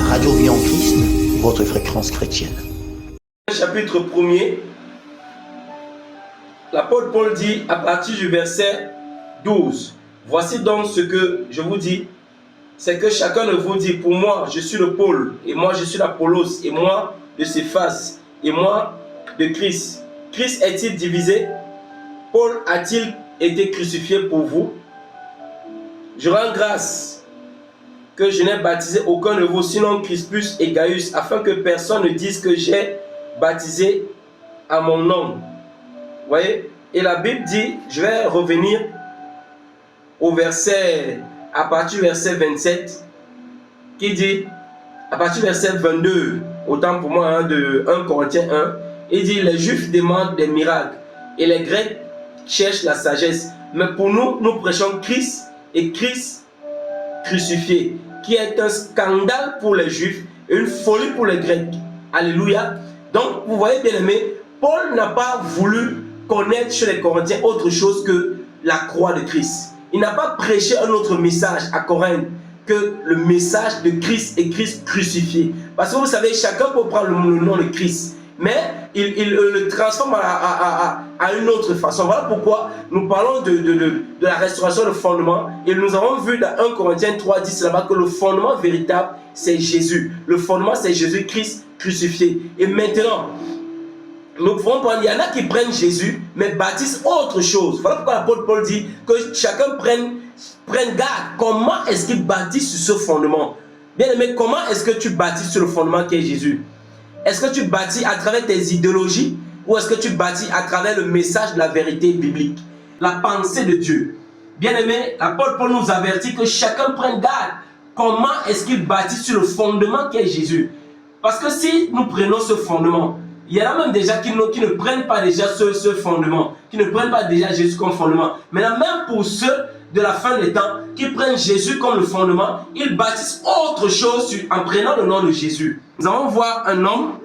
Radio Vie en Christ, votre fréquence chrétienne. Chapitre 1er, l'apôtre Paul dit à partir du verset 12, voici donc ce que je vous dis, c'est que chacun de vous dit, pour moi je suis le Paul, et moi je suis l'Apollos, et moi de Céphas, et moi de Christ. Christ est-il divisé? Paul a-t-il été crucifié pour vous? Je rends grâce que je n'ai baptisé aucun de vous, sinon Crispus et Gaius, afin que personne ne dise que j'ai baptisé à mon nom. Vous voyez? Et la Bible dit, je vais revenir au verset, à partir du verset 27, qui dit, à partir du verset 22, autant pour moi, de 1 Corinthiens 1, il dit, les Juifs demandent des miracles, et les Grecs cherchent la sagesse. Mais pour nous, nous prêchons Christ et Christ crucifié, qui est un scandale pour les Juifs et une folie pour les Grecs. Alléluia. Donc, vous voyez, bien aimé, Paul n'a pas voulu connaître chez les Corinthiens autre chose que la croix de Christ. Il n'a pas prêché un autre message à Corinthe que le message de Christ et Christ crucifié. Parce que vous savez, chacun peut prendre le nom de Christ, mais il le transforme à une autre façon. Voilà pourquoi nous parlons de la restauration de fondement. Et nous avons vu dans 1 Corinthiens 3:10 là-bas que le fondement véritable, c'est Jésus. Le fondement, c'est Jésus-Christ crucifié. Et maintenant, nous pouvons prendre, il y en a qui prennent Jésus, mais baptisent autre chose. Voilà pourquoi l'apôtre Paul dit que chacun prenne garde. Comment est-ce qu'il baptise sur ce fondement? Bien aimé, comment est-ce que tu baptises sur le fondement qui est Jésus? Est-ce que tu bâtis à travers tes idéologies ou est-ce que tu bâtis à travers le message de la vérité biblique, la pensée de Dieu? Bien aimé, l'apôtre Paul nous avertit que chacun prenne garde. Comment est-ce qu'il bâtit sur le fondement qui est Jésus? Parce que si nous prenons ce fondement, il y en a même déjà qui ne prennent pas déjà ce fondement, qui ne prennent pas déjà Jésus comme fondement. Maintenant, même pour ceux de la fin des temps qui prennent Jésus comme le fondement, ils bâtissent autre chose en prenant le nom de Jésus. Nous allons voir un homme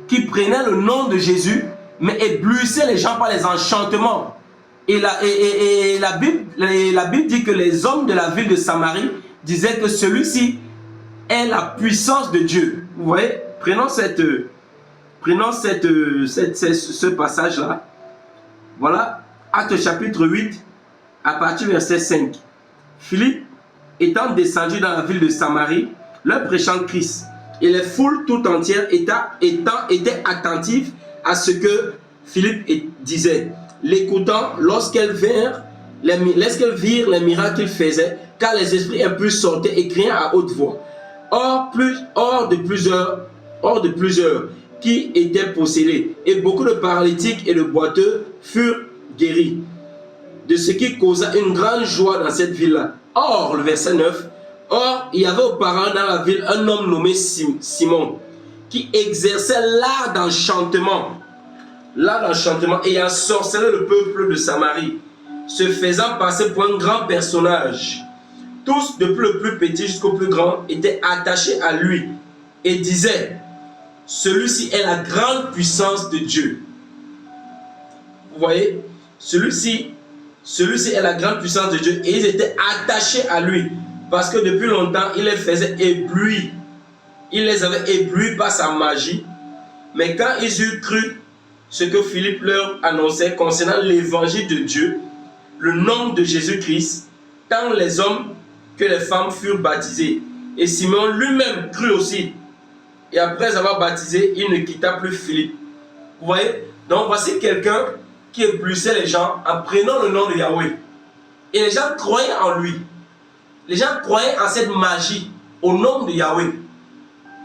qui prenait le nom de Jésus, mais éblouissait les gens par les enchantements. Et la Bible dit que les hommes de la ville de Samarie disaient que celui-ci est la puissance de Dieu. Vous voyez? Prenons ce passage-là. Voilà, Actes chapitre 8, à partir du verset 5. Philippe, étant descendu dans la ville de Samarie, leur prêchant Christ, et les foules tout entières étaient attentives à ce que Philippe disait, l'écoutant lorsqu'elles virent les miracles qu'il faisait, car les esprits impurs sortaient et criaient à haute voix. Hors de plusieurs qui étaient possédés, et beaucoup de paralytiques et de boiteux furent guéris, de ce qui causa une grande joie dans cette ville-là. Or, le verset 9, or, il y avait auparavant dans la ville un homme nommé Simon, qui exerçait l'art d'enchantement, et ensorcelait le peuple de Samarie, se faisant passer pour un grand personnage. Tous, depuis le plus petit jusqu'au plus grand, étaient attachés à lui et disaient, celui-ci est la grande puissance de Dieu. Vous voyez, celui-ci est la grande puissance de Dieu, et ils étaient attachés à lui parce que depuis longtemps il les faisait éblouir. Il les avait éblouis par sa magie. Mais quand ils eurent cru ce que Philippe leur annonçait concernant l'évangile de Dieu, le nom de Jésus-Christ, tant les hommes que les femmes furent baptisés. Et Simon lui-même crut aussi. Et après avoir baptisé, il ne quitta plus Philippe. Vous voyez? Donc voici quelqu'un qui éblouissait les gens en prenant le nom de Yahweh. Et les gens croyaient en lui. Les gens croyaient en cette magie au nom de Yahweh.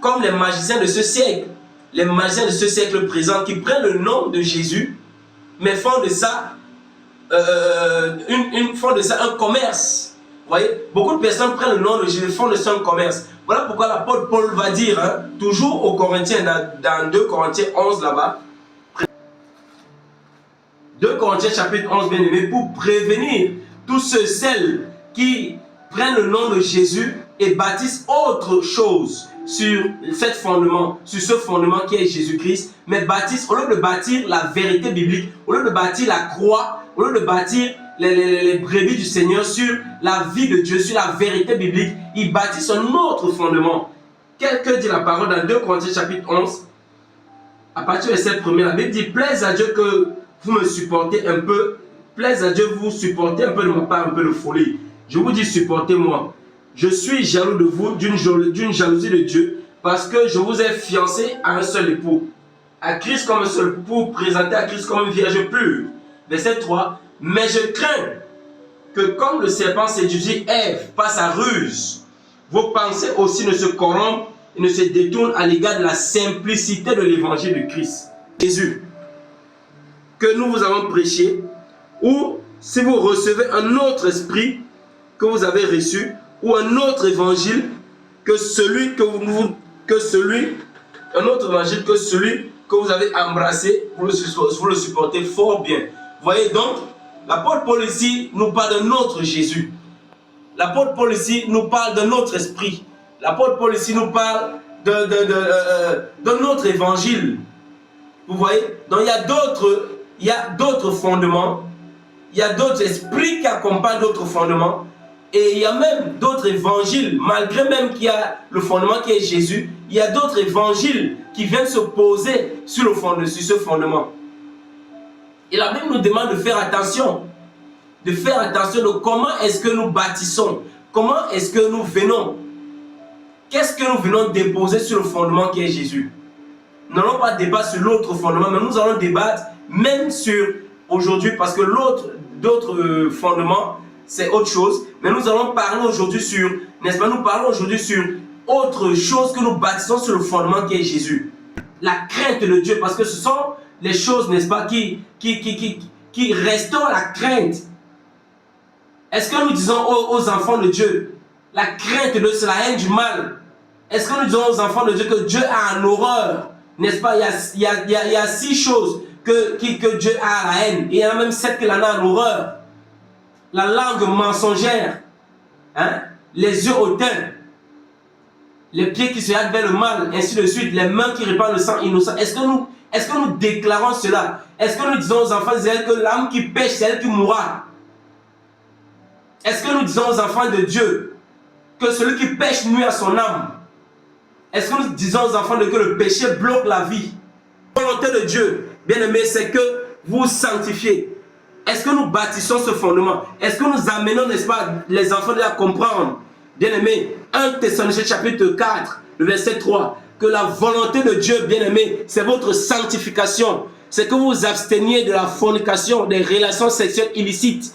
Comme les magiciens de ce siècle. Les magiciens de ce siècle présent qui prennent le nom de Jésus, mais font de ça, un commerce. Vous voyez, beaucoup de personnes prennent le nom de Jésus, font de ça un commerce. Voilà pourquoi l'apôtre Paul va dire, toujours aux Corinthiens, dans 2 Corinthiens 11 là-bas, 2 Corinthiens chapitre 11, bien aimé, pour prévenir tous celles qui prennent le nom de Jésus et bâtissent autre chose sur ce fondement qui est Jésus-Christ, mais bâtissent, au lieu de bâtir la vérité biblique, au lieu de bâtir la croix, au lieu de bâtir les brebis du Seigneur, sur la vie de Dieu, sur la vérité biblique, ils bâtissent un autre fondement. Que dit la parole dans 2 Corinthiens chapitre 11, à partir du verset 1er, la Bible dit, plaise à Dieu que vous me supportez un peu, plaise à Dieu vous supportez un peu de ma part, un peu de folie. Je vous dis, supportez-moi. Je suis jaloux de vous d'une jalousie de Dieu, parce que je vous ai fiancé à un seul époux, à Christ comme un seul époux, pour présenter à Christ comme une vierge pure. Verset 3, mais je crains que comme le serpent séduisit Ève par sa ruse, vos pensées aussi ne se corrompent et ne se détournent à l'égard de la simplicité de l'évangile de Christ. Jésus, que nous vous avons prêché, ou si vous recevez un autre esprit que vous avez reçu, ou un autre évangile que celui que vous avez embrassé, vous le supportez fort bien. Voyez donc, l'apôtre Paul ici nous parle d'un autre Jésus. L'apôtre Paul ici nous parle d'un autre esprit. L'apôtre Paul ici nous parle d'un autre évangile. Vous voyez? Donc il y a d'autres fondements, il y a d'autres esprits qui accompagnent d'autres fondements, et il y a même d'autres évangiles, malgré même qu'il y a le fondement qui est Jésus, il y a d'autres évangiles qui viennent se poser sur ce fondement. Et la Bible nous demande de faire attention de comment est-ce que nous bâtissons, comment est-ce que nous venons, qu'est-ce que nous venons déposer sur le fondement qui est Jésus. Nous n'allons pas débattre sur l'autre fondement, mais nous allons débattre même sur aujourd'hui, parce que d'autres fondements, c'est autre chose. Mais nous allons parler aujourd'hui sur, n'est-ce pas, nous parlons aujourd'hui sur autre chose que nous bâtissons sur le fondement qui est Jésus. La crainte de Dieu, parce que ce sont les choses, n'est-ce pas, qui restaurent la crainte. Est-ce que nous disons aux enfants de Dieu, la crainte de Dieu, c'est la haine du mal? Est-ce que nous disons aux enfants de Dieu que Dieu a en horreur? N'est-ce pas, il y a 6 choses que Dieu a à la haine. Et il y en a même 7 qu'il en a en horreur. La langue mensongère, hein? Les yeux hautains, les pieds qui se hâtent vers le mal, ainsi de suite, les mains qui répandent le sang innocent. Est-ce que nous déclarons cela? Est-ce que nous disons aux enfants d'Israël que l'âme qui pêche, c'est elle qui mourra? Est-ce que nous disons aux enfants de Dieu que celui qui pêche nuit à son âme? Est-ce que nous disons aux enfants de Dieu que le péché bloque la vie? La volonté de Dieu, bien aimé, c'est que vous sanctifiez. Est-ce que nous bâtissons ce fondement? Est-ce que nous amenons, n'est-ce pas, les enfants à comprendre, bien aimé, 1 Thessaloniciens chapitre 4, le verset 3, que la volonté de Dieu, bien aimé, c'est votre sanctification. C'est que vous vous absteniez de la fornication, des relations sexuelles illicites.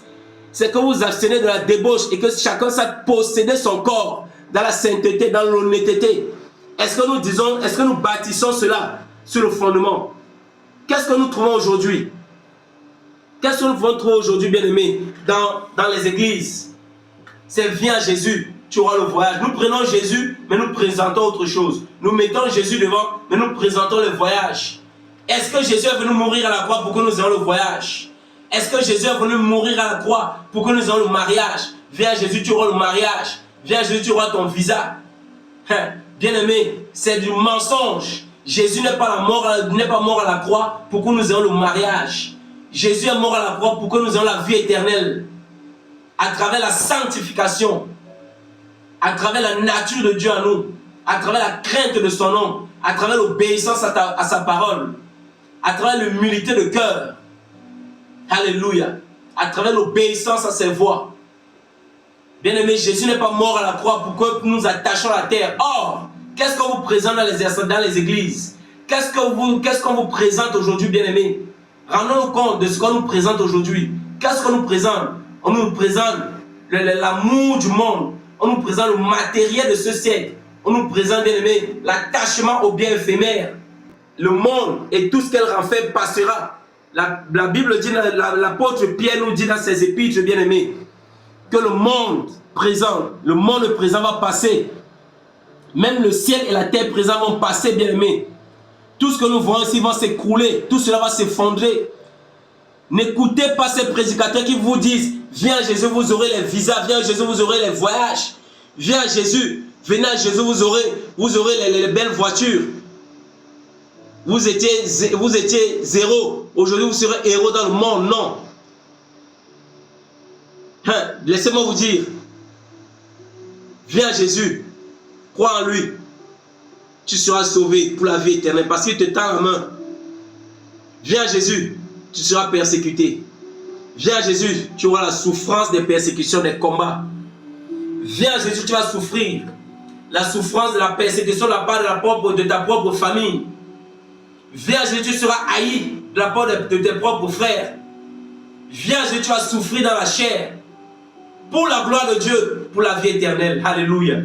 C'est que vous vous abstenez de la débauche et que chacun sache posséder son corps dans la sainteté, dans l'honnêteté. Est-ce que nous bâtissons cela sur le fondement? Qu'est-ce que nous trouvons aujourd'hui? Qu'est-ce que nous pouvons trouver aujourd'hui, bien-aimés, dans les églises? C'est viens à Jésus, tu auras le voyage. Nous prenons Jésus, mais nous présentons autre chose. Nous mettons Jésus devant, mais nous présentons le voyage. Est-ce que Jésus est venu mourir à la croix pour que nous ayons le voyage? Est-ce que Jésus est venu mourir à la croix pour que nous ayons le mariage? Viens à Jésus, tu auras le mariage. Viens à Jésus, tu auras ton visa. Bien-aimé, c'est du mensonge. Jésus n'est pas mort à la croix pour que nous ayons le mariage. Jésus est mort à la croix pour que nous ayons la vie éternelle. À travers la sanctification, à travers la nature de Dieu en nous, à travers la crainte de son nom, à travers l'obéissance à sa parole, à travers l'humilité de cœur. Alléluia. À travers l'obéissance à ses voix. Bien-aimé, Jésus n'est pas mort à la croix pour que nous attachions à la terre. Or, qu'est-ce qu'on vous présente dans les églises? Qu'est-ce qu'on vous présente aujourd'hui, bien-aimé? Rendons-nous compte de ce qu'on nous présente aujourd'hui. Qu'est-ce qu'on nous présente? On nous présente l'amour du monde. On nous présente le matériel de ce siècle. On nous présente, bien aimé, l'attachement aux biens éphémères. Le monde et tout ce qu'elle en fait passera. La Bible dit, l'apôtre Pierre nous dit dans ses épîtres, bien aimé, que le monde présent va passer. Même le ciel et la terre présent vont passer, bien aimé. Tout ce que nous voyons ici va s'écrouler. Tout cela va s'effondrer. N'écoutez pas ces prédicateurs qui vous disent, viens à Jésus, vous aurez les visas. Viens à Jésus, vous aurez les voyages. Viens à Jésus. Venez à Jésus, vous aurez les belles voitures. Vous étiez zéro. Aujourd'hui, vous serez héros dans le monde. Non. Laissez-moi vous dire, viens à Jésus, crois en lui, tu seras sauvé pour la vie éternelle parce qu'il te tend la main. Viens à Jésus, tu seras persécuté. Viens à Jésus, tu auras la souffrance des persécutions, des combats. Viens à Jésus, tu vas souffrir la souffrance de la persécution de la part de ta propre famille. Viens à Jésus, tu seras haï de la part de tes propres frères. Viens à Jésus, tu vas souffrir dans la chair pour la gloire de Dieu, pour la vie éternelle. Alléluia.